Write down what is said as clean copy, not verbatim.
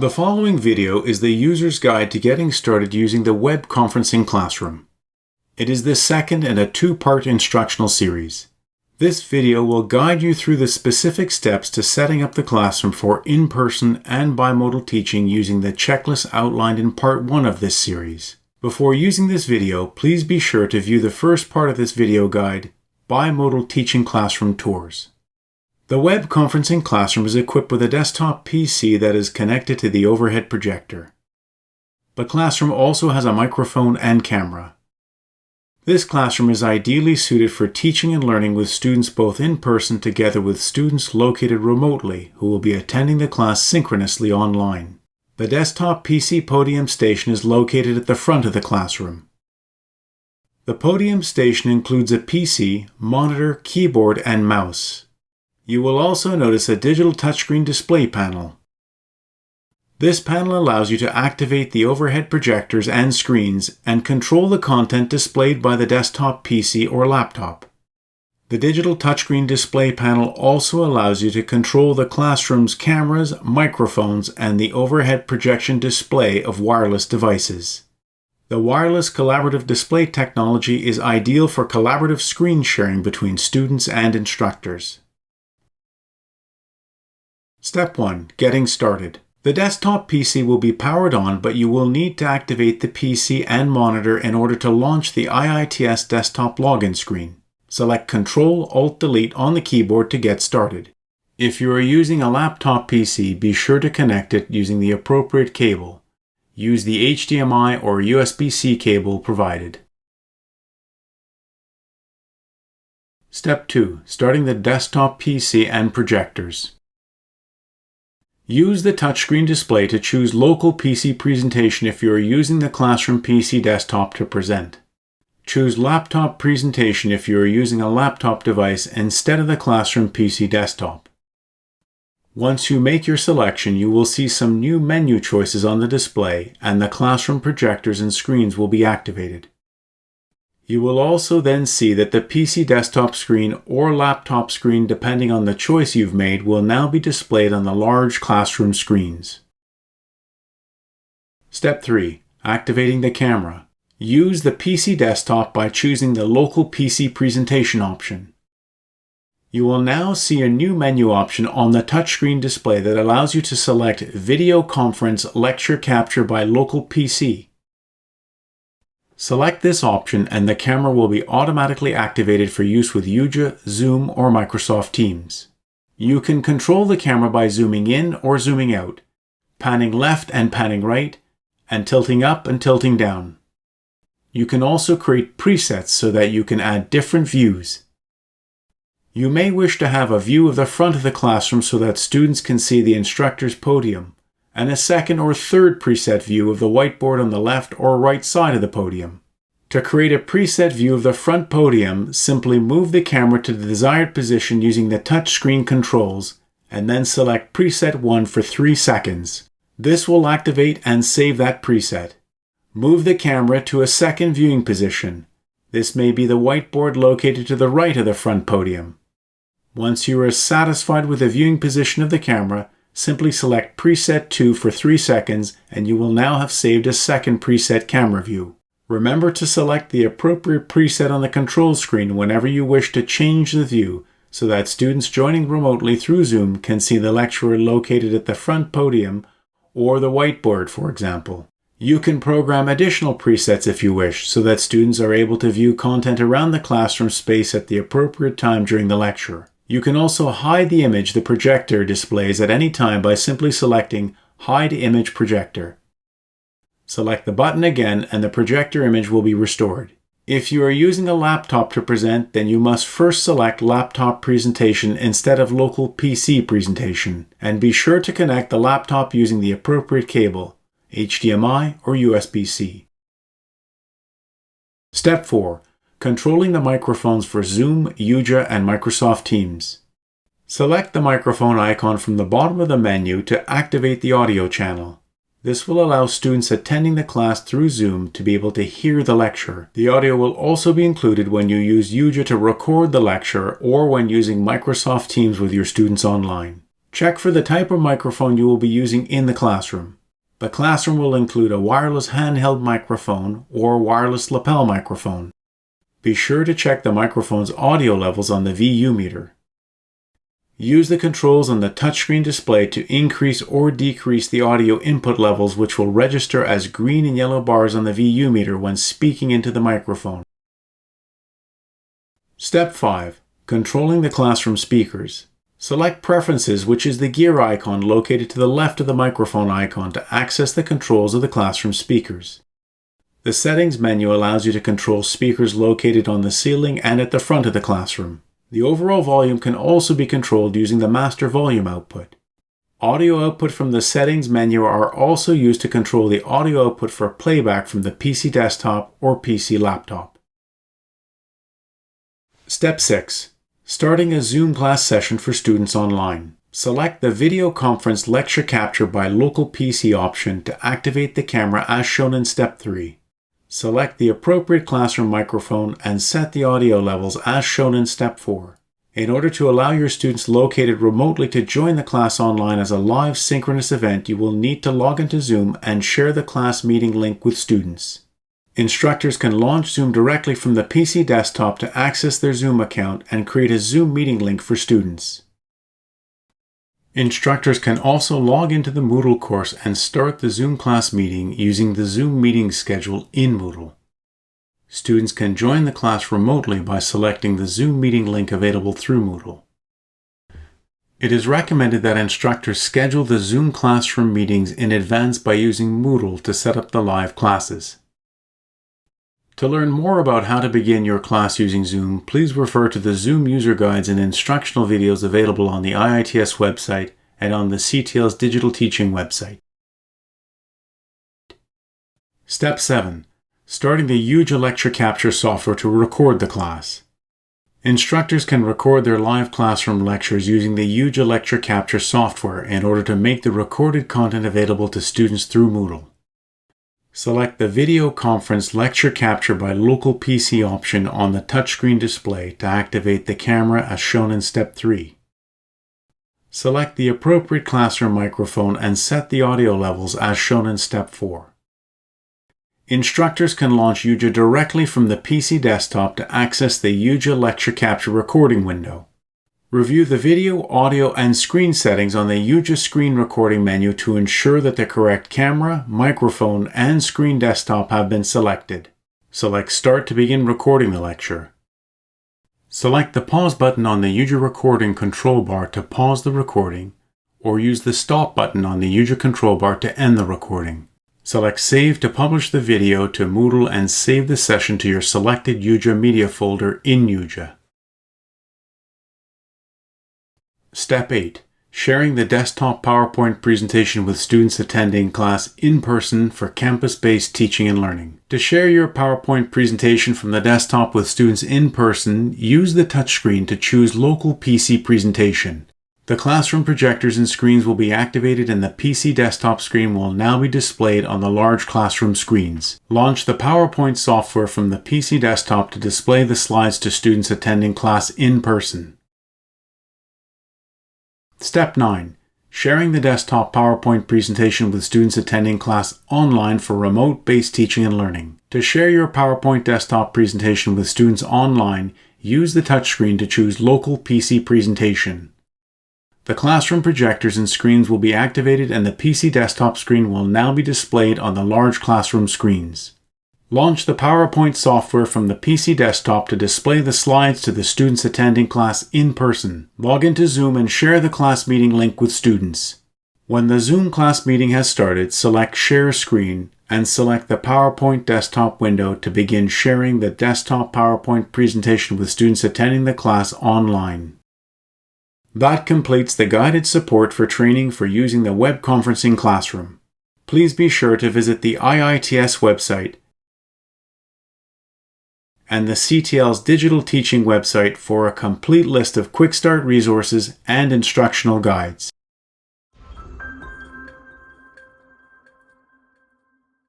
The following video is the user's guide to getting started using the web conferencing classroom. It is the second in a two-part instructional series. This video will guide you through the specific steps to setting up the classroom for in-person and bimodal teaching using the checklist outlined in part 1 of this series. Before using this video, please be sure to view the first part of this video guide, Bimodal Teaching Classroom Tours. The web conferencing classroom is equipped with a desktop PC that is connected to the overhead projector. The classroom also has a microphone and camera. This classroom is ideally suited for teaching and learning with students both in person together with students located remotely who will be attending the class synchronously online. The desktop PC podium station is located at the front of the classroom. The podium station includes a PC, monitor, keyboard, and mouse. You will also notice a digital touchscreen display panel. This panel allows you to activate the overhead projectors and screens and control the content displayed by the desktop PC or laptop. The digital touchscreen display panel also allows you to control the classroom's cameras, microphones, and the overhead projection display of wireless devices. The wireless collaborative display technology is ideal for collaborative screen sharing between students and instructors. Step 1. Getting started. The desktop PC will be powered on, but you will need to activate the PC and monitor in order to launch the IITS desktop login screen. Select Ctrl-Alt-Delete on the keyboard to get started. If you are using a laptop PC, be sure to connect it using the appropriate cable. Use the HDMI or USB-C cable provided. Step 2. Starting the desktop PC and projectors. Use the touchscreen display to choose local PC presentation if you are using the classroom PC desktop to present. Choose laptop presentation if you are using a laptop device instead of the classroom PC desktop. Once you make your selection, you will see some new menu choices on the display and the classroom projectors and screens will be activated. You will also then see that the PC desktop screen or laptop screen, depending on the choice you've made, will now be displayed on the large classroom screens. Step 3. Activating the camera. Use the PC desktop by choosing the local PC presentation option. You will now see a new menu option on the touchscreen display that allows you to select Video Conference Lecture Capture by Local PC. Select this option and the camera will be automatically activated for use with Yuja, Zoom, or Microsoft Teams. You can control the camera by zooming in or zooming out, panning left and panning right, and tilting up and tilting down. You can also create presets so that you can add different views. You may wish to have a view of the front of the classroom so that students can see the instructor's podium, and a second or third preset view of the whiteboard on the left or right side of the podium. To create a preset view of the front podium, simply move the camera to the desired position using the touchscreen controls, and then select Preset 1 for 3 seconds. This will activate and save that preset. Move the camera to a second viewing position. This may be the whiteboard located to the right of the front podium. Once you are satisfied with the viewing position of the camera, simply select Preset 2 for 3 seconds and you will now have saved a second preset camera view. Remember to select the appropriate preset on the control screen whenever you wish to change the view so that students joining remotely through Zoom can see the lecturer located at the front podium or the whiteboard, for example. You can program additional presets if you wish so that students are able to view content around the classroom space at the appropriate time during the lecture. You can also hide the image the projector displays at any time by simply selecting Hide Image Projector. Select the button again and the projector image will be restored. If you are using a laptop to present, then you must first select Laptop Presentation instead of Local PC Presentation, and be sure to connect the laptop using the appropriate cable, HDMI or USB-C. Step 4. Controlling the microphones for Zoom, Yuja, and Microsoft Teams. Select the microphone icon from the bottom of the menu to activate the audio channel. This will allow students attending the class through Zoom to be able to hear the lecture. The audio will also be included when you use Yuja to record the lecture or when using Microsoft Teams with your students online. Check for the type of microphone you will be using in the classroom. The classroom will include a wireless handheld microphone or wireless lapel microphone. Be sure to check the microphone's audio levels on the VU meter. Use the controls on the touchscreen display to increase or decrease the audio input levels, which will register as green and yellow bars on the VU meter when speaking into the microphone. Step 5. Controlling the classroom speakers. Select Preferences, which is the gear icon located to the left of the microphone icon, to access the controls of the classroom speakers. The Settings menu allows you to control speakers located on the ceiling and at the front of the classroom. The overall volume can also be controlled using the master volume output. Audio output from the Settings menu are also used to control the audio output for playback from the PC desktop or PC laptop. Step 6. Starting a Zoom class session for students online. Select the Video Conference Lecture Capture by Local PC option to activate the camera as shown in Step 3. Select the appropriate classroom microphone and set the audio levels as shown in Step 4. In order to allow your students located remotely to join the class online as a live synchronous event, you will need to log into Zoom and share the class meeting link with students. Instructors can launch Zoom directly from the PC desktop to access their Zoom account and create a Zoom meeting link for students. Instructors can also log into the Moodle course and start the Zoom class meeting using the Zoom meeting schedule in Moodle. Students can join the class remotely by selecting the Zoom meeting link available through Moodle. It is recommended that instructors schedule the Zoom classroom meetings in advance by using Moodle to set up the live classes. To learn more about how to begin your class using Zoom, please refer to the Zoom user guides and instructional videos available on the IITS website and on the CTL's digital teaching website. Step 7. Starting the Yuja lecture capture software to record the class. Instructors can record their live classroom lectures using the Yuja lecture capture software in order to make the recorded content available to students through Moodle. Select the Video Conference Lecture Capture by Local PC option on the touchscreen display to activate the camera as shown in Step 3. Select the appropriate classroom microphone and set the audio levels as shown in Step 4. Instructors can launch Yuja directly from the PC desktop to access the Yuja Lecture Capture recording window. Review the video, audio, and screen settings on the Yuja screen recording menu to ensure that the correct camera, microphone, and screen desktop have been selected. Select Start to begin recording the lecture. Select the Pause button on the Yuja recording control bar to pause the recording, or use the Stop button on the Yuja control bar to end the recording. Select Save to publish the video to Moodle and save the session to your selected Yuja media folder in Yuja. Step 8. Sharing the desktop PowerPoint presentation with students attending class in person for campus-based teaching and learning. To share your PowerPoint presentation from the desktop with students in person, use the touchscreen to choose Local PC Presentation. The classroom projectors and screens will be activated and the PC desktop screen will now be displayed on the large classroom screens. Launch the PowerPoint software from the PC desktop to display the slides to students attending class in person. Step 9. Sharing the desktop PowerPoint presentation with students attending class online for remote-based teaching and learning. To share your PowerPoint desktop presentation with students online, use the touchscreen to choose Local PC Presentation. The classroom projectors and screens will be activated and the PC desktop screen will now be displayed on the large classroom screens. Launch the PowerPoint software from the PC desktop to display the slides to the students attending class in person. Log into Zoom and share the class meeting link with students. When the Zoom class meeting has started, select Share Screen and select the PowerPoint desktop window to begin sharing the desktop PowerPoint presentation with students attending the class online. That completes the guided support for training for using the web conferencing classroom. Please be sure to visit the IITS website and the CTL's digital teaching website for a complete list of quick start resources and instructional guides.